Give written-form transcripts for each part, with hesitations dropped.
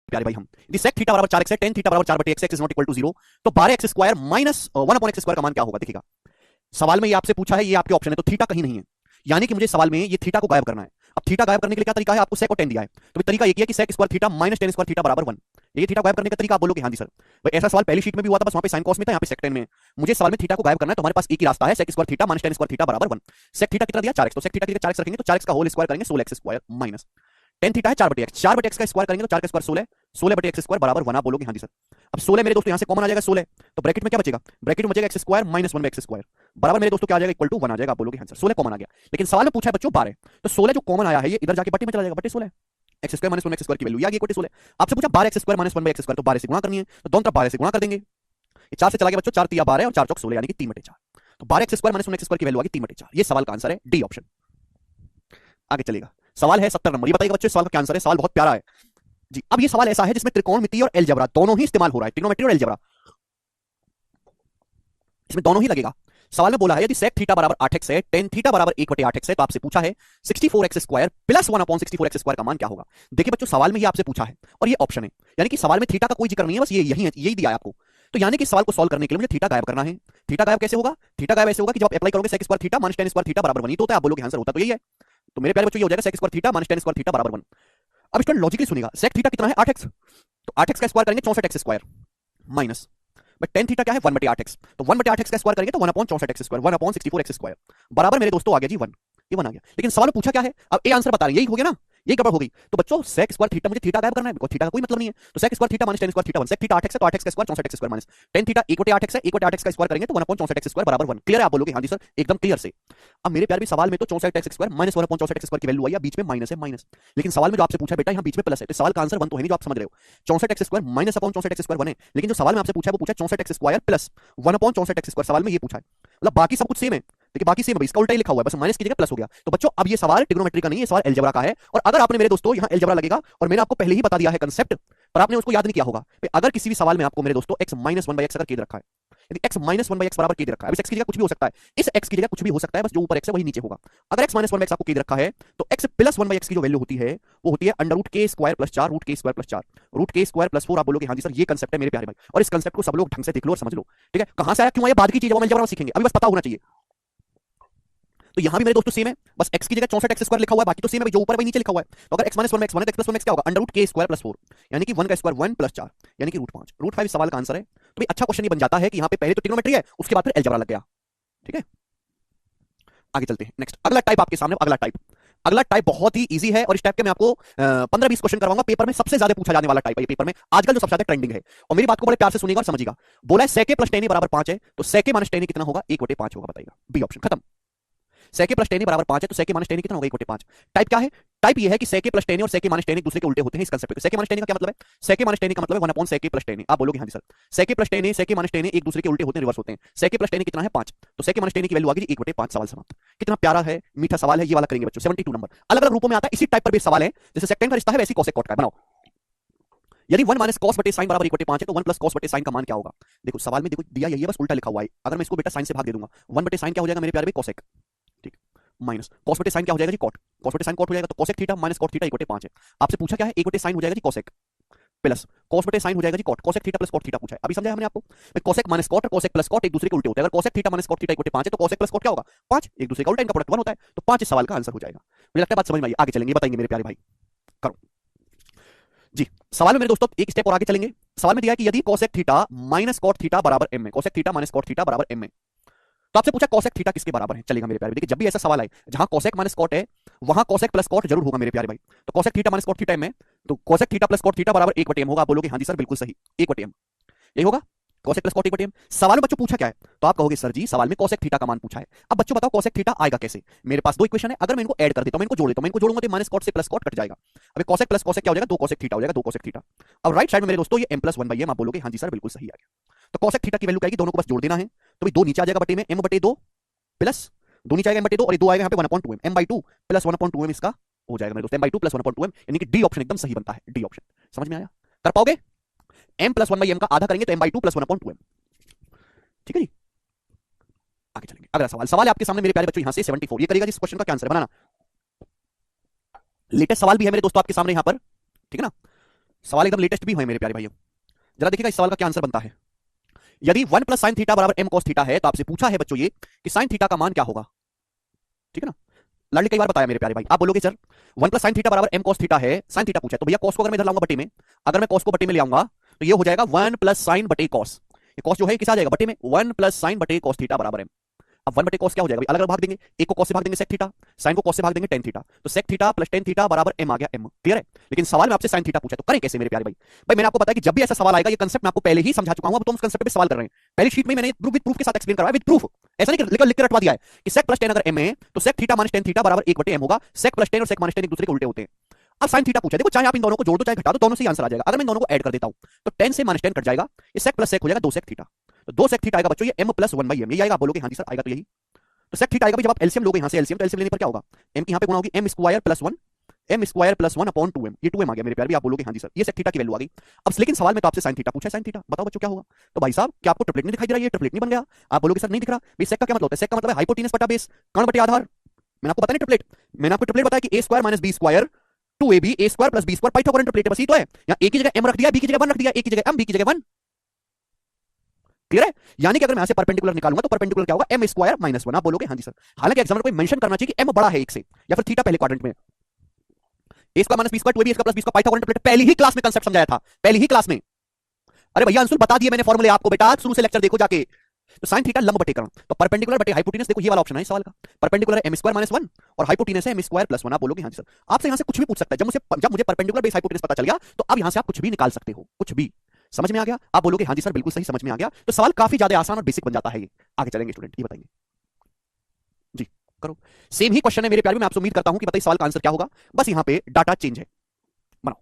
प्यारे भाई हम यदि sec थीटा बराबर 4x है, tan थीटा बराबर 4/x x is not equal to 0, तो 12x square minus 1/x square का मान क्या होगा? देखिएगा सवाल में ये आपसे पूछा है, ये आपके ऑप्शन है, तो थीटा कहीं नहीं है, यानी कि मुझे सवाल में ये थीटा को गायब करना है। अब थीटा गायब करने के लिए क्या तरीका है? आपको sec और tan दिया है, तो तरीका ये किया कि sec square theta minus tan square theta बराबर 1। ये थीटा गायब करने का तरीका। आप बोलोगे हाँ जी सर, भाई ऐसा सवाल पहली शीट में भी हुआ था, बस वहां पे sin cos में था, यहाँ पे sec tan में। मुझे सवाल में थीटा को गायब करना है, तो हमारे पास एक ही रास्ता है, sec square theta minus tan square theta बराबर 1। sec थीटा कितना दिया? 4x, तो sec थीटा की जगह 4x रखेंगे, तो 4x का होल स्क्वायर करेंगे 16x square minus tan theta है 4/x, 4/x का स्क्वायर करेंगे तो 4 का स्क्वायर 16, 16/x स्क्वायर बराबर 1। आप बोलोगे हाँ जी सर। अब 16 मेरे दोस्तों यहां से कॉमन आ जाएगा 16, तो ब्रैकेट में क्या बचेगा? ब्रैकेट में बचेगा x square minus 1/x square बराबर मेरे दोस्तों क्या आ जाएगा? इक्वल टू 1 आ जाएगा। आप बोलोगे हाँ सर 16 कॉमन आ गया, लेकिन सवाल में पूछा है बच्चों 12, तो 16 जो कॉमन आया है ये इधर जाके बट्टे में चला जाएगा, बट्टे 16 x square minus 1x square की वैल्यू आ गई इक्वल टू 16। आपसे पूछा 12x square minus 1/x square, तो 12 से गुणा करनी है, तो दोनों तरफ 12 से गुणा कर देंगे। ये 4 से चला गया बच्चों, 4 3 12 और 4 चौक 16 यानी कि 3/4। तो 12x square minus 1x square की वैल्यू आ गई 3/4। ये सवाल का आंसर है डी ऑप्शन। आगे चलेगा, सवाल है 70 नंबर। ये बताइएगा बच्चों सवाल का क्या आंसर है? सवाल बहुत प्यारा है जी। अब ये सवाल ऐसा है जिसमें त्रिकोणमिति और अलजेब्रा दोनों ही इस्तेमाल हो रहा है, ट्रिग्नोमेट्री और अलजेब्रा इसमें दोनों ही लगेगा। सवाल में बोला है यदि sec थीटा बराबर 8x है, tan थीटा बराबर 1/8x है, तो आपसे पूछा है 64x square plus 1/64x square का मान क्या होगा? देखिए बच्चों सवाल में ये आपसे पूछा है और ये ऑप्शन है, यानी कि सवाल में थीटा का कोई जिक्र नहीं है, बस ये यही दिया है आपको। तो यानी कि सवाल को सॉल्व करने के लिए मुझे थीटा गायब करना है। थीटा गायब कैसे होगा? थीटा गायब ऐसे होगा कि जब आप अप्लाई करोगे sec square theta minus tan square theta बराबर 1 ही तो होता है। आप बोलोगे आंसर होता तो यही है। तो मेरे प्यारे बच्चों ये हो जाएगा sec square theta minus tan square theta बराबर 1। अब इसका लॉजिकली सुनिएगा, sec थीटा कितना है? 8x, तो 8x का स्क्वायर करेंगे 64x square minus, but tan theta क्या है? 1/8x, तो 1/8x का स्क्वायर करेंगे तो 1/64x स्क्वायर, 1/64x स्क्वायर बराबर मेरे दोस्तों आ गया जी 1। ये 1 आ गया, लेकिन सवाल पूछा क्या है? अब ए आंसर बता रहे हैं, यही हो गया ना, यही गड़बड़ हो गई। तो बच्चों sec स्क्वायर थीटा मुझे थीटा गायब करना है, बिकॉज़ थीटा का कोई मतलब नहीं है, तो sec square theta minus tan square theta 1, sec theta 8x है तो 8x का square 64x square minus tan theta 1/8x है, 1/8x का स्क्वायर करेंगे तो 1/64x स्क्वायर बराबर 1। क्लियर है? आप बोलोगे हाँ जी सर एकदम क्लियर से। अब मेरे प्यारे भी सवाल में तो 64x square minus 1/64x square की वैल्यू आई है, बीच में माइनस है माइनस, लेकिन सवाल में जो आपसे पूछा बेटा यहाँ बीच में प्लस है, तो सवाल का आंसर 1 तो है नहीं जो आप समझ रहे हो। 64x square minus 64x square 1 है, लेकिन जो सवाल में आपसे पूछा है वो पूछा 64x square plus 1/64x square, सवाल में ये पूछा है, मतलब बाकी सब कुछ सेम है। देखिए बाकी सेम है, इसका उल्टा ही लिखा हुआ है, बस माइनस की जगह प्लस हो गया। तो बच्चों अब ये सवाल ट्रिग्नोमेट्री का नहीं है, सवाल अलजेब्रा का है। और अगर आपने मेरे दोस्तों यहाँ अलजेब्रा लगेगा, और मैंने आपको पहले ही बता दिया है कंसेप्ट, पर आपने उसको याद नहीं किया होगा। अगर किसी भी सवाल में आपको मेरे दोस्तों x माइनस 1/x अगर के रखा है, यदि x माइनस 1/x बराबर के रखा है, इस x की जगह कुछ भी हो सकता है, इस x की जगह कुछ भी हो सकता है, बस जो ऊपर x है वही नीचे होगा। अगर x माइनस 1/x आपको के रखा है, तो x प्लस 1/x की जो वैल्यू होती है वो होती है अंडर रूट के स्क्वायर प्लस 4 रूट के स्क्वायर प्लस 4 रूट के स्क्वायर प्लस 4। आप बोलोगे हाँ जी सर ये कंसेप्ट है मेरे प्यारे भाई, और इस कंसेप्ट को सब लोग ढंग से देख लो और समझ लो। ठीक है, कहां से आया क्यों आया बाद की चीज वो अलजेब्रा में सीखेंगे, अभी बस पता होना चाहिए। तो यहां भी मेरे दोस्तों सेम है, बस x की जगह 64x स्क्वायर लिखा हुआ है, बाकी तो सेम है, जो ऊपर वही नीचे लिखा हुआ है। तो अगर x माइनस 1/x 1 है तो x प्लस 1x क्या होगा? अंडर रूट के स्क्वायर प्लस 4, यानी कि 1 का स्क्वायर 1 प्लस 4 यानी कि रूट 5, रूट 5 सवाल का आंसर है। तो भाई अच्छा क्वेश्चन ये बन जाता है कि यहां पे पहले तो ट्रिग्नोमेट्री है, उसके बाद फिर अलजेब्रा लग गया। ठीक है, आगे चलते हैं। नेक्स्ट अगला टाइप आपके सामने, अगला टाइप बहुत ही इजी है, और इस टाइप के मैं आपको 15-20 क्वेश्चन करवाऊंगा। पेपर में सबसे ज्यादा पूछा जाने वाला टाइप है ये, पेपर में आजकल जो सबसे ज्यादा ट्रेंडिंग है। और मेरी बात को बड़े प्यार से सुनिएगा और समझिएगा। बोला है sec प्लस tan बराबर 5 है, तो sec माइनस tan कितना होगा? 1/5 होगा, बताइएगा। बी ऑप्शन खत्म। sec प्लस tan बराबर 5 है, तो sec माइनस tan कितना होगा? 1/5। टाइप क्या है? टाइप ये है कि sec प्लस tan और sec माइनस tan एक दूसरे के उल्टे होते हैं। इस कंसेप्ट पे sec माइनस tan का क्या मतलब है? sec माइनस tan का मतलब है 1/sec प्लस tan। आप बोलोगे हाँ जी sir, sec plus tan sec minus tan एक दूसरे के उल्टे होते हैं, रिवर्स होते हैं। sec प्लस tan कितना है? 5, तो sec माइनस tan की वैल्यू आ गई 1/5। सवाल समाप्त। कितना प्यारा है, मीठा सवाल है, ये वाला करेंगे बच्चों। 72 नंबर अलग अलग रूपों में आता है, इसी टाइप पर भी सवाल है। जैसे sec tan का रिश्ता है वैसे cosec cot का बनाओ। यदि 1 माइनस cos बटे sin बराबर 1/5 है, तो 1 प्लस cos बटे sin का मान क्या होगा? देखो सवाल में देखो दिया यही है, बस उल्टा लिखा हुआ है। अगर मैं इसको बेटा sin से भाग दे दूंगा, 1 बटे sin क्या हो जाएगा मेरे प्यारे भाई? cosec। ठीक, माइनस cos बटे sin क्या हो जाएगा जी? cot। cos बटे sin cot हो जाएगा, तो cosec theta minus cot theta 1/5 है। आपसे पूछा क्या है? 1/sin हो जाएगा जी cosec, प्लस cos बटे sin हो जाएगा जी cot। cosec theta plus cot theta पूछा है, अभी समझा हमने आपको। cosec माइनस cot और cosec प्लस cot एक दूसरे के उल्टे होते हैं। अगर cosec theta minus cot theta 1/5 है, तो cosec प्लस cot क्या होगा? 5, एक दूसरे का उल्टा, इनका प्रोडक्ट 1 होता है, तो 5 इस सवाल का आंसर हो जाएगा। मुझे लगता है बात समझ में आई। आगे चलेंगे, बताएंगे मेरे प्यारे भाई, करो जी। सवाल में मेरे दोस्तों एक स्टेप और आगे चलेंगे। सवाल में दिया है कि यदि cosec theta minus cot theta बराबर m है, cosec theta minus cot theta बराबर m है, तो आपसे पूछा cosec थीटा किसके बराबर है? चलेगा मेरे प्यारे। देखिए जब भी ऐसा सवाल आए जहां cosec माइनस cot है, वहां cosec प्लस cot जरूर होगा मेरे प्यारे भाई। तो cosec theta minus cot theta m है, तो cosec theta plus cot theta बराबर 1/m होगा। आप बोलोगे हाँ जी सर बिल्कुल सही, 1/m यही होगा। cosec plus cot 1/m। सवाल में बच्चों पूछा क्या है? तो आप कहोगे सर जी सवाल में cosec थीटा का मान पूछा है। अब बच्चों बताओ cosec थीटा आएगा कैसे? मेरे पास दो इक्वेशन है, अगर मैं इनको ऐड कर देता हूं, मैं इनको जोड़ देता हूं, मैं इनको जोड़ूंगा तो माइनस cot से प्लस cot कट जाएगा। अब cosec प्लस cosec क्या हो जाएगा? 2 cosec थीटा हो जाएगा, 2 cosec थीटा। अब राइट साइड में मेरे दोस्तों ये m प्लस 1/m। आप बोलोगे हाँ जी सर बिल्कुल सही आ गया। तो cosec थीटा की वैल्यू क्या आएगी? दोनों को बस जोड़ देना है, तो भाई 2 नीचे आ जाएगा बटे में, m/2 प्लस 2 नीचे आएगा m/2, और ये 2 आएगा यहाँ पे 1/2m, m/2 प्लस 1/2m इसका हो जाएगा मेरे दोस्तों, m/2 प्लस 1/2m, यानी कि डी ऑप्शन एकदम सही बनता है। डी ऑप्शन समझ में आया? कर पाओगे? m प्लस 1/m का आधा करेंगे तो m/2 प्लस 1/2m। ठीक है जी, आगे चलेंगे। अगला सवाल है आपके सामने मेरे प्यारे बच्चों, यहां से 74। ये करेगा जिस क्वेश्चन का क्या आंसर है बनाना। लेटेस्ट सवाल भी है मेरे दोस्तों आपके सामने यहां पर, ठीक है ना। सवाल एकदम लेटेस्ट भी हुए मेरे प्यारे भाइयों। जरा देखिएगा इस सवाल का क्या आंसर बनता है। यदि 1 प्लस साइन थीटा बराबर एम कॉस थीटा है तो आपसे पूछा है बच्चों ये कि साइन थीटा का मान क्या होगा। ठीक है ना, लाडली कई बार बताया मेरे प्यारे भाई। आप बोलोगे सर 1 प्लस साइन थीटा बराबर एम कॉस थीटा है, साइन थीटा पूछा है तो भैया कॉस को अगर मैं इधर लाऊंगा बटे में, अगर मैं कॉस को बटे में ले आऊंगा तो ये हो जाएगा 1 प्लस साइन बटे कॉस। ये कॉस जो है किस आ जाएगा बटे में, 1 प्लस साइन बटे कॉस थीटा बराबर एम। अब 1 बटे कॉस क्या हो जाएगा, अलग अलग भाग देंगे, एक को कॉस से भाग देंगे सेक थीटा, साइन को कॉस से भाग देंगे टेन थीटा, तो sec theta plus tan theta बराबर एम आ गया एम। क्लियर है। लेकिन सवाल में आपसे साइन थीटा पूछा तो करें कैसे मेरे प्यारे भाई। भाई मैंने आपको बताया कि जब भी ऐसा सवाल आएगा, ये कंसेप्ट मैं आपको पहले ही समझा चुका हूं, अब तुम उस कंसेप्ट पे सवाल कर रहे हैं। पहली शीट में मैंने प्रूफ विद प्रूफ के साथ एक्सप्लेन करवाया, विद प्रूफ। ऐसा नहीं लिख के रटवा दिया है कि सेक प्लस टेन अगर एम है तो sec theta minus tan theta बराबर 1 बटे एम होगा। सेक प्लस टेन और सेक माइनस टेन एक दूसरे के उल्टे होते हैं। अब साइन थीटा पूछा, देखो चाहे आप इन दोनों को जोड़ दो चाहे घटा दो, दोनों से ही आंसर आ जाएगा। अगर मैं इन दोनों को ऐड कर देता हूं तो 10 से माइनस 10 कट जाएगा, ये सेक प्लस सेक हो जाएगा 2 सेक थीटा। तो 2 सेक थीटा आएगा बच्चों, ये m प्लस 1/m ये आएगा। आप बोलोगे हां जी सर आएगा तो यही। तो सेक थीटा आएगा भाई, जब आप एलसीएम लोगे यहां से एलसीएम, तो एलसीएम लेने पर क्या होगा, m की यहां पे गुणा होगी m square plus 1, m square plus 1 upon 2m, ये 2m आ गया मेरे प्यारे भी। आप बोलोगे हां जी सर, ये सेक थीटा की वैल्यू आ गई। अब लेकिन सवाल में तो आपसे साइन थीटा पूछा है, साइन थीटा बताओ बच्चों क्या होगा। तो भाई साहब क्या आपको ट्रिपलेट नहीं दिखाई दे रहा है, ये ट्रिपलेट नहीं बन गया। आप बोलोगे सर नहीं दिख रहा, भाई सेक का क्या मतलब होता है, सेक का मतलब है हाइपोटेनस बटा बेस, कर्ण बटे आधार। मैंने आपको बताया नहीं ट्रिपलेट, मैंने आपको ट्रिपलेट बताया कि a square minus b square 2ab a square plus b square Pythagorean triplet है, बस ये तो है। यहां a की जगह m रख दिया, b की जगह 1 रख दिया, a की जगह m b की जगह 1। क्लियर है। यानी कि अगर मैं यहां से परपेंडिकुलर निकालूंगा तो परपेंडिकुलर क्या होगा, m स्क्वायर माइनस 1। आप बोलोगे हां जी सर। हालांकि एग्जामिनर को मेंशन करना चाहिए कि m बड़ा है 1 से, या फिर थीटा पहले क्वाड्रेंट में, a square minus b square 2ab plus b square Pythagorean triplet पहली ही क्लास में कंसेप्ट समझाया था, पहली ही क्लास में। अरे भैया अंशुल बता दिए मैंने फॉर्मूले आपको, बेटा शुरू से लेक्चर देखो जाके। तो साइन थीटा लंब बटे कर्ण, तो परपेंडिकुलर बटे हाइपोटेनस, देखो ये वाला ऑप्शन है इस सवाल का। परपेंडिकुलर है m स्क्वायर माइनस 1 और हाइपोटेनस है m स्क्वायर प्लस 1। आप बोलोगे हां जी सर। आपसे यहां से कुछ भी पूछ सकता है, जब मुझे परपेंडिकुलर बेस हाइपोटेनस पता चल गया तो अब यहां से आप कुछ भी निकाल सकते हो, कुछ भी। समझ में आ गया। आप बोलोगे हां जी सर बिल्कुल सही, समझ में आ गया। तो सवाल काफी ज्यादा आसान और बेसिक बन जाता है। ये आगे चलेंगे स्टूडेंट, ये बताएंगे जी, करो। सेम ही क्वेश्चन है मेरे प्यारे, मैं आपसे उम्मीद करता हूं कि बताइए सवाल का आंसर क्या होगा। बस यहां पे डाटा चेंज है, बनाओ।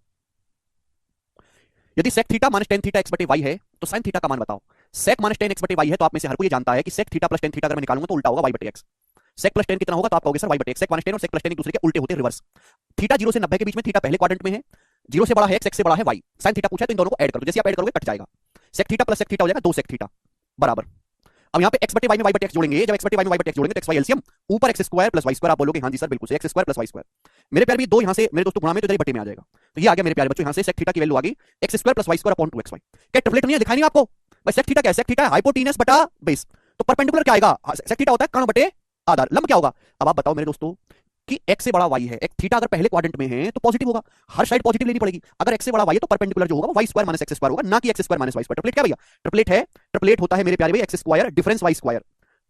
यदि sec theta minus tan theta X बटे वाई है तो साइन थीटा का मान बताओ। सेक माइनस टेन एक्स बटे वाई है तो आप में से हर कोई ये जानता है कि sec theta plus tan theta अगर मैं निकालूंगा तो उल्टा होगा वाई बटे एक्स। सेक प्लस टेन कितना होगा तो आप कहोगे सर वाई बटे एक्स। सेक माइनस टेन और सेक प्लस टेन एक दूसरे के उल्टे होते हैं, रिवर्स। थीटा 0 से 90 के बीच में, थीटा पहले क्वाड्रेंट में है, 0 से बड़ा है एक्स, एक्स से बड़ा है वाई। साइन थीटा पूछा है तो इन दोनों को ऐड कर दो, जैसे आप ऐड करोगे कट जाएगा। Sec theta plus sec theta हो जाएगा 2 सेक थीटा बराबर। अब यहाँ पे x बटे y में y बटे x जोड़ेंगे, जब x बटे y में y बटे x जोड़ेंगे तो x y एलसीएम ऊपर x square plus y square. आप बोलोगे हां जी सर बिल्कुल सही, x square plus y square. मेरे प्यारे भी दो यहां से मेरे दोस्तों गुणा में तो इधर ही बटे में आ जाएगा, तो ये आ गया मेरे प्यारे बच्चों। यहां से सेक थीटा की वैल्यू आ गई x square plus y square upon 2xy। क्या ट्रिपलेट नहीं है, दिखाई नहीं आपको भाई। सेक थीटा क्या है, सेक थीटा है हाइपोटेनस बटा बेस, तो परपेंडिकुलर क्या आएगा, सेक थीटा होता है कर्ण बटे आधार, लंब क्या होगा। अब आप बताओ मेरे दोस्तों कि x से बड़ा y है, एक थीटा अगर पहले क्वाड्रेंट में है तो पॉजिटिव होगा, हर साइड पॉजिटिव लेनी पड़ेगी। अगर x से बड़ा y है तो परपेंडिकुलर जो होगा वो y square minus x square होगा, ना कि x square minus y square. Triplet क्या भैया, ट्रिपलेट है, ट्रिपलेट होता है मेरे प्यारे भाई x square difference y square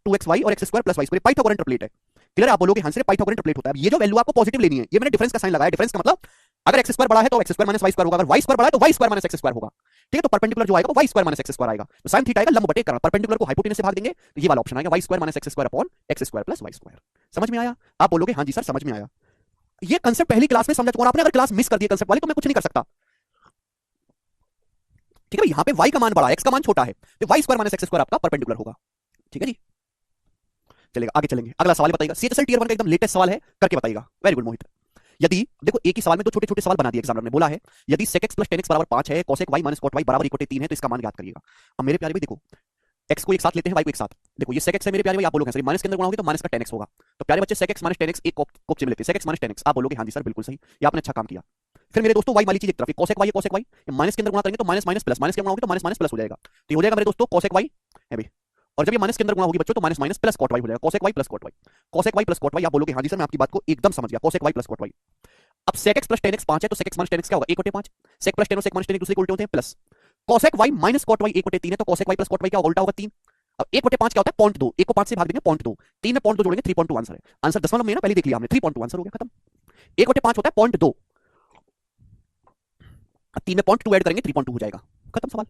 2xy और x square plus y square, Pythagorean triplet है। क्लियर। आप बोलोगे हां सर पाइथागोरन ट्रिपलेट होता है। ये जो वैल्यू आपको पॉजिटिव लेनी है, ये मैंने डिफरेंस का साइन लगाया। डिफरेंस का मतलब अगर x स्क्वायर बड़ा है तो x square minus y square होगा, अगर y स्क्वायर बड़ा है तो y square minus x square होगा। ठीक है, तो परपेंडिकुलर जो आएगा वो y square minus x square आएगा। तो साइन थीटा आएगा लंब बटे कर्ण, परपेंडिकुलर को हाइपोटेनस से भाग देंगे तो ये वाला ऑप्शन आएगा y square minus x square upon x square plus y square. समझ में आया। आप बोलोगे हां जी सर समझ में आया। ये कंसेप्ट पहली क्लास में समझा चुका हूं, आपने अगर क्लास मिस कर दी कंसेप्ट वाली तो मैं कुछ नहीं कर सकता। ठीक है, यहां पे y का मान बड़ा है, x का मान छोटा है, तो y square minus x square आपका परपेंडिकुलर होगा। ठीक है जी, चलेगा आगे चलेंगे। अगला सवाल बताइएगा, सीएचएसएल टियर 1 का एकदम लेटेस्ट सवाल है, करके बताइएगा। वेरी गुड मोहित। यदि देखो एक ही सवाल में दो छोटे छोटे सवाल बना दिए एग्जामिनर ने, बोला है यदि sec x plus tan x बराबर 5 है, cos y minus cot y बराबर इक्वल 3 है तो इसका मान ज्ञात करिएगा। अब मेरे प्यारे भाई देखो x को एक साथ लेते हैं, y को एक साथ। देखो ये sec x है मेरे प्यारे भाई, आप बोलोगे सर माइनस के अंदर गुणा होगी तो माइनस का tan x होगा। तो प्यारे बच्चे sec x minus tan x एक कोप में लेते हैं, sec x minus tan x। आप बोलोगे हां जी सर बिल्कुल सही, ये आपने अच्छा काम किया। फिर मेरे दोस्तों y वाली चीज एक तरफ, cosec y cosec y minus के अंदर गुणा करेंगे तो माइनस माइनस प्लस, माइनस के गुणा होगी तो माइनस माइनस प्लस हो जाएगा। तो ये हो जाएगा मेरे दोस्तों cosec y है भाई, और जब ये माइनस के अंदर गुणा होगी बच्चों तो minus minus plus cot y हो जाएगा, cosec y plus cot y। cosec y plus cot y आप बोलोगे हां जी सर मैं आपकी बात को एकदम समझ गया, cosec y plus cot y। अब sec x plus tan x 5 है तो sec x minus tan x क्या होगा 1 बटे 5। sec प्लस tan और sec माइनस tan एक दूसरे के उल्टे होते हैं, plus cosec y minus cot y 1 बटे 3 है तो cosec y plus cot y क्या होगा, उल्टा होगा 3। अब 1 बटे 5 क्या होता है 0.2, 1 को 5 से भाग देंगे 0.2, 3 में 0.2 जोड़ेंगे 3.2 आंसर है। आंसर दशमलव में है ना, पहले देख लिया हमने, 3.2 आंसर हो गया, खत्म। 1 बटे 5 होता है 0.2, 3 में 0.2 ऐड करेंगे 3.2 हो जाएगा, खत्म सवाल।